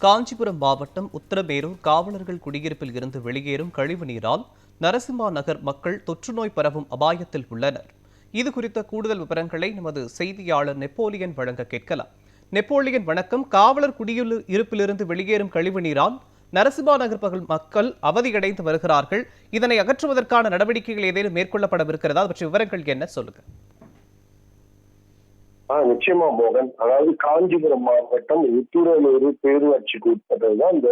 காஞ்சிபுரம் மாவட்டம் உத்தரமேரூர் காவலர்கள் குடியிருப்பில் இருந்து வெளியேறும் கழிவு நீரால் நரசிம்மா நகர் மக்கள் தொற்றுநோய் பரவும் அபாயத்தில் உள்ளனர். இது குறித்த கூடுதல் விவரங்களை நமது செய்தியாளர் நெப்போலியன் வழங்க கேட்கலாம். நெப்போலியன் வணக்கம். காவலர் குடியிருப்பிலிருந்து வெளியேறும் கழிவு நீரால் நரசிம்மா நகர் பகுதி மக்கள் அவதியடைந்து வருகிறார்கள். இதனை அகற்றுவதற்கான நடவடிக்கைகள் ஏதேனும் மேற்கொள்ளப்படவிருக்கிறதா? பற்றிய விவரங்கள் என்ன, சொல்லுங்க. நிச்சயமா மோகன். அதாவது காஞ்சிபுரம் மாவட்டம் உத்திரமேரூர் பேரூராட்சிக்கு உட்பட்டதுதான் இந்த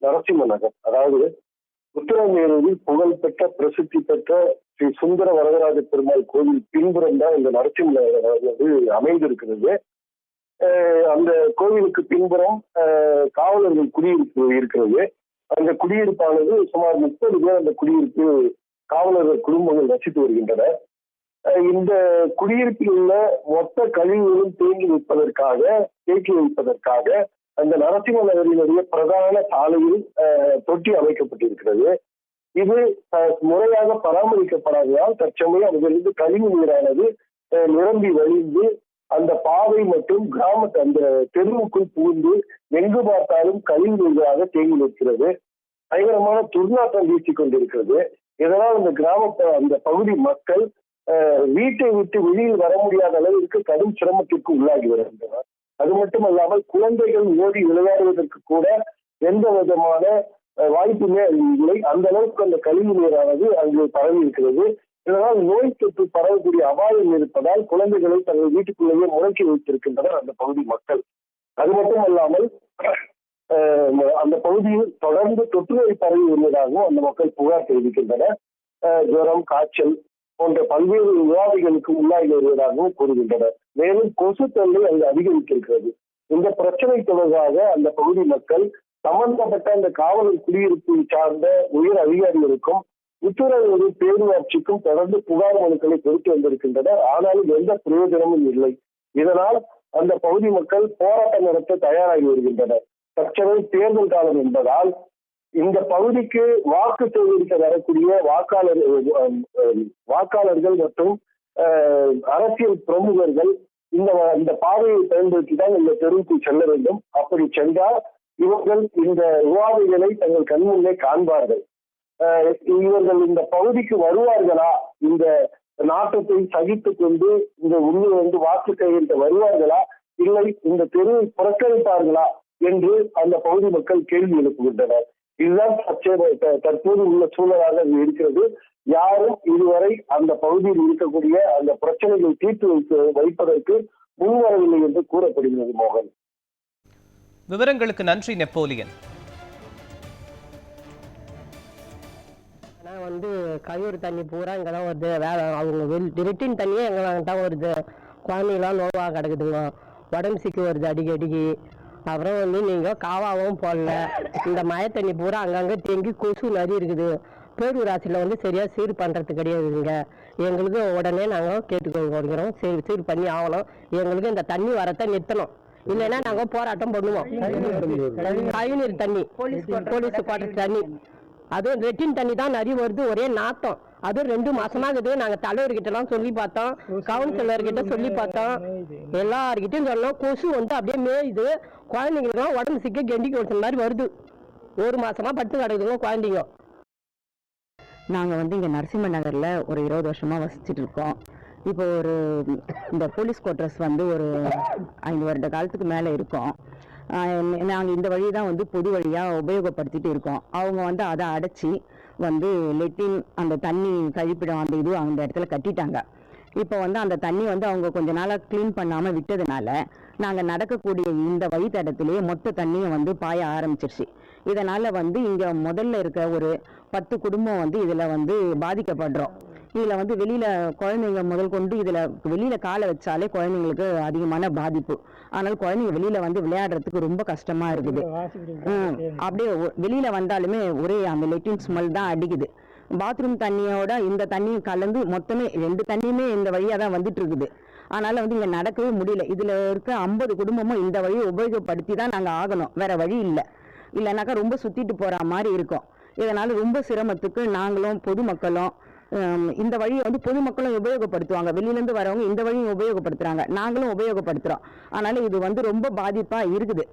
நரசிம்ம நகர். அதாவது உத்திரமேரூரில் புகழ்பெற்ற பிரசித்தி பெற்ற ஸ்ரீ சுந்தர வரதராஜ பெருமாள் கோவில் பின்புறம் தான் இந்த நரசிம்ம நகர் வந்து அமைந்திருக்கிறது. அந்த கோவிலுக்கு பின்புறம் காவலர்கள் குடியிருப்பு இருக்கிறது. அந்த குடியிருப்பானது சுமார் 30 பேர் அந்த குடியிருப்பு காவலர்கள் குடும்பங்கள் வசித்து வருகின்றன. இந்த குடியிருப்பில் உள்ள மொத்த கழிவுகளும் தேக்கி வைப்பதற்காக அந்த நரசிம்ம நகரினுடைய பிரதான சாலையில் தொட்டி அமைக்கப்பட்டிருக்கிறது. இது முறையாக பராமரிக்கப்படாததால் தற்சமயம் அதிலிருந்து கழிவு நீரானது நிரம்பி வழிந்து அந்த பாதை மற்றும் கிராமத்து அந்த தெருவுக்குள் புகுந்து எங்கு பார்த்தாலும் கழிவு நீராக தேங்கி நிற்கிறது. பயங்கரமான துர்நாற்றம் வீசிக் கொண்டிருக்கிறது. இதனால் அந்த பகுதி மக்கள் வீட்டை விட்டு வெளியில் வர முடியாத அளவிற்கு கடும் சிரமத்திற்கு உள்ளாகி வருகின்றனர். அது மட்டுமல்லாமல் குழந்தைகள் ஓடி விளையாடுவதற்கு கூட எந்த விதமான வாய்ப்புமே இல்லை. அந்த அளவுக்கு அந்த கழிவு நீரானது அங்கு பரவி இருக்கிறது. இதனால் நோய் தொற்று பரவக்கூடிய அபாயம் இருப்பதால் குழந்தைகளை தங்கள் வீட்டுக்குள்ளேயே முடக்கி வைத்திருக்கின்றனர் அந்த பகுதி மக்கள். அது மட்டுமல்லாமல் அந்த பகுதியில் தொடர்ந்து தொற்றுநோய் பரவி வருவதாகவும் அந்த மக்கள் புகார் தெரிவிக்கின்றனர். ஜுரம், காய்ச்சல் போன்ற பல்வேறு விவாதிகளுக்கு உள்ளாகி வருவதாகவும் கூறுகின்றனர். மேலும் கொசு தொல்லை அங்கு அதிகரித்திருக்கிறது. இந்த பிரச்சனை தொடர்பாக அந்த பகுதி மக்கள் சம்பந்தப்பட்ட அந்த காவலர் குடியிருப்பு சார்ந்த உயர் அதிகாரிகளுக்கும் உத்தரவு பேரூராட்சிக்கும் தொடர்ந்து புகார் மனுக்களை கொடுத்து வந்திருக்கின்றனர். ஆனாலும் எந்த பிரயோஜனமும் இல்லை. இதனால் அந்த பகுதி மக்கள் போராட்டம் நடத்த தயாராகி வருகின்றனர். தற்சமயம் தேர்தல் காலம் என்பதால் இந்த பகுதிக்கு வாக்கு சேகரிக்க வரக்கூடிய வாக்காளர்கள் மற்றும் அரசியல் பிரமுகர்கள் இந்த பாதையை பயன்படுத்தி தான் இந்த தெருவுக்கு செல்ல வேண்டும். அப்படி சென்றால் இவர்கள் இந்த விவாதிகளை தங்கள் கண்முன்னே காண்பார்கள். இவர்கள் இந்த பகுதிக்கு வருவார்களா, இந்த நாட்டத்தை சகித்துக் கொண்டு இந்த உள்ளே வந்து வாக்கு சேகரிக்க வருவார்களா, இல்லை இந்த தெருவை புறக்கணிப்பார்களா என்று அந்த பகுதி மக்கள் கேள்வி எழுப்புகின்றனர். இதுதான் தற்போது உள்ள சூழலாக இருக்கிறது. யாரும் இதுவரை அந்த பகுதியில் இருக்கக்கூடிய அந்த பிரச்சனைகளை தீர்த்து வைப்பதற்கு முன்வரவில்லை என்று கூறப்படுகிறது. மோகன், விவரங்களுக்கு நன்றி நெப்போலியன். கழிவுறு தண்ணி பூரா இங்கதான் வருது. அவங்க ரிட்டின் தண்ணியே எங்க தான் வருது. குழந்தைங்களாம் நோவாக கிடக்குதுங்க, உடம்பு சிக்கி வருது அடிக்கடிக்கு. அப்புறம் நீங்கள் காவாவும் போடல. இந்த மழை தண்ணி பூரா அங்கங்கே தேங்கி கொசு நிறைய இருக்குது. பேரூராட்சியில் சரியாக சீர் பண்ணுறது கிடையாதுங்க. எங்களுக்கு உடனே நாங்கள் கேட்டுக்கொள்கிறோம், சீர் பண்ணி ஆகணும். எங்களுக்கு இந்த தண்ணி வரத்தை நிறுத்தணும், இல்லைன்னா நாங்கள் போராட்டம் பண்ணுவோம். கழிவுநீர் தண்ணி, போலீஸ் குவார்டர் தண்ணி, அதுவும் ரெட்டின் தண்ணி தான் நிறைய வருது. ஒரே நாத்தம். அதுவும் 2 மாசமா இருக்குது. நாங்கள் தலைவர்கிட்ட எல்லாம் சொல்லி பார்த்தோம், கவுன்சிலர்கிட்ட சொல்லி பார்த்தோம், எல்லார்கிட்டையும் சொன்னோம். கொசு அப்படியே மேயுது. குழந்தைங்களுக்குலாம் உடம்பு சிக்க கெண்டிக்கு ஓடுற மாதிரி வருது. 1 மாசமா படுத்து கிடக்குதுங்க குழந்தைங்க. நாங்கள் இங்கே நரசிம்ம நகரில் ஒரு 20 வருஷமாக வசிச்சுட்டு இருக்கோம். இப்போ இந்த போலீஸ் குவார்டர்ஸ் ஒரு 5 வருட காலத்துக்கு மேலே இருக்கோம். நாங்கள் இந்த வழி தான் பொது வழியாக உபயோகப்படுத்திட்டு இருக்கோம். அவங்க அதை அடைச்சி லெட்டின் அந்த தண்ணி கழிப்பிடம் அந்த இடத்துல கட்டிட்டாங்க. இப்போ அந்த தண்ணி அவங்க கொஞ்ச நாளாக க்ளீன் பண்ணாமல் விட்டதுனால நாங்கள் நடக்கக்கூடிய இந்த வழித்தடத்திலேயே மொத்த தண்ணியை பாய ஆரம்பிச்சிருச்சு. இதனால் இங்கே முதல்ல இருக்க ஒரு 10 குடும்பம் இதில் பாதிக்கப்படுறோம். இதில் வெளியில் குழந்தைங்க முதல் கொண்டு இதில் வெளியில் காலை வச்சாலே குழந்தைங்களுக்கு அதிகமான பாதிப்பு. ஆனால் குழந்தைங்க வெளியில் விளையாடுறதுக்கு ரொம்ப கஷ்டமாக இருக்குது. அப்படியே வெளியில் வந்தாலுமே ஒரே அந்த லெட்டின் ஸ்மெல் தான் அடிக்குது. பாத்ரூம் தண்ணியோட இந்த தண்ணியும் கலந்து மொத்தமே 2 தண்ணியுமே இந்த வழியாக தான் வந்துட்டு இருக்குது. அதனால் இங்கே நடக்கவே முடியல. இதில் இருக்க 50 குடும்பமும் இந்த வழியை உபயோகப்படுத்தி தான் நாங்கள் ஆகணும், வேற வழி இல்லை. இல்லைனாக்கா ரொம்ப சுற்றிட்டு போகிற மாதிரி இருக்கும். இதனால் ரொம்ப சிரமத்துக்கு நாங்களும் பொதுமக்களும் இந்த வழியை பொதுமக்களும் உபயோகப்படுத்துவாங்க. வெளியிலேருந்து வரவங்க இந்த வழியும் உபயோகப்படுத்துகிறாங்க, நாங்களும் உபயோகப்படுத்துகிறோம். அதனால் இது ரொம்ப பாதிப்பாக இருக்குது.